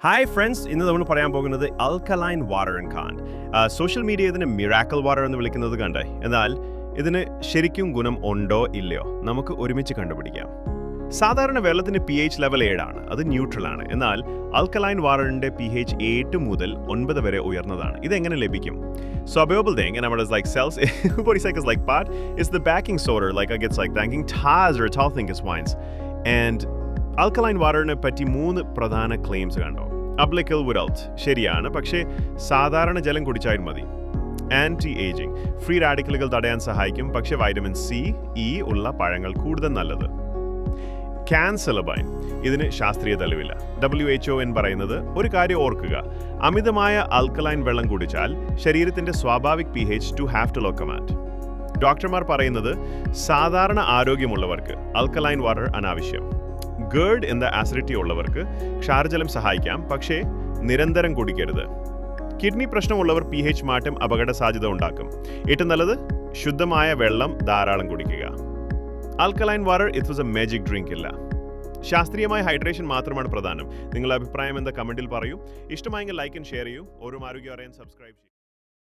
Hi friends, ഇന്ന് നമ്മൾ പറയാൻ പോകുന്നത് alkaline water and Kant. Social media ഇതിന് മിറാക്കിൾ വാട്ടർ എന്ന് വിളിക്കുന്നത് കണ്ടേ. എന്നാൽ ഇതിന് ശരിക്കും ഗുണം ഉണ്ടോ ഇല്ലയോ നമുക്ക് ഒരുമിച്ച് കണ്ടുപിടിക്കാം. സാധാരണ വെള്ളത്തിന് pH ലെവൽ 7 ആണ്, അത് ന്യൂട്രൽ ആണ്. എന്നാൽ ആൽക്കലൈൻ വാട്ടറിന്റെ pH 8 മുതൽ 9 വരെ ഉയർന്നതാണ്. ഇതെങ്ങനെ ലഭിക്കും? So a bubble thing, and I'm like cells, what is like part is the backing soda, like I gets like thanking Taz or tall thing is wines. And alkaline വാട്ടറിനെ പറ്റി 3 പ്രധാന claims കണ്ടോ. അബ്ലിക്കൽ വിഡൽറ്റ് ശരിയാണ്, പക്ഷേ സാധാരണ ജലം കുടിച്ചാൽ മതി. ആൻറ്റി ഏജിങ്, ഫ്രീ റാഡിക്കലുകൾ തടയാൻ സഹായിക്കും, പക്ഷേ വൈറ്റമിൻ സി, ഇ ഉള്ള പഴങ്ങൾ കൂടുതൽ നല്ലത്. ക്യാൻസലബൈൻ, ഇതിന് ശാസ്ത്രീയ തെളിവില്ല. WHO എന്ന് പറയുന്നത് ഒരു കാര്യം ഓർക്കുക, അമിതമായ ആൽക്കലൈൻ വെള്ളം കുടിച്ചാൽ ശരീരത്തിന്റെ സ്വാഭാവിക pH to have to low command. ഡോക്ടർമാർ പറയുന്നത് സാധാരണ ആരോഗ്യമുള്ളവർക്ക് ആൽക്കലൈൻ വാട്ടർ അനാവശ്യം. ഗേർഡ് എന്ന ആസിഡിറ്റി ഉള്ളവർക്ക് ക്ഷാരജലം സഹായിക്കാം, പക്ഷേ നിരന്തരം കുടിക്കരുത്. കിഡ്നി പ്രശ്നമുള്ളവർ pH മാറ്റം അപകട സാധ്യത ഉണ്ടാക്കും. ഏറ്റവും നല്ലത് ശുദ്ധമായ വെള്ളം ധാരാളം കുടിക്കുക. Alkaline water it was A magic drink ഇല്ല. ശാസ്ത്രീയമായ ഹൈഡ്രേഷൻ മാത്രമാണ് പ്രധാനം. നിങ്ങളുടെ അഭിപ്രായം എന്താ കമന്റിൽ പറയൂ. ഇഷ്ടമായെങ്കിൽ ലൈക്ക് ആൻഡ് ഷെയർ ചെയ്യൂ. ഓരോ ആരോഗ്യം അറിയാൻ സബ്സ്ക്രൈബ് ചെയ്യൂ.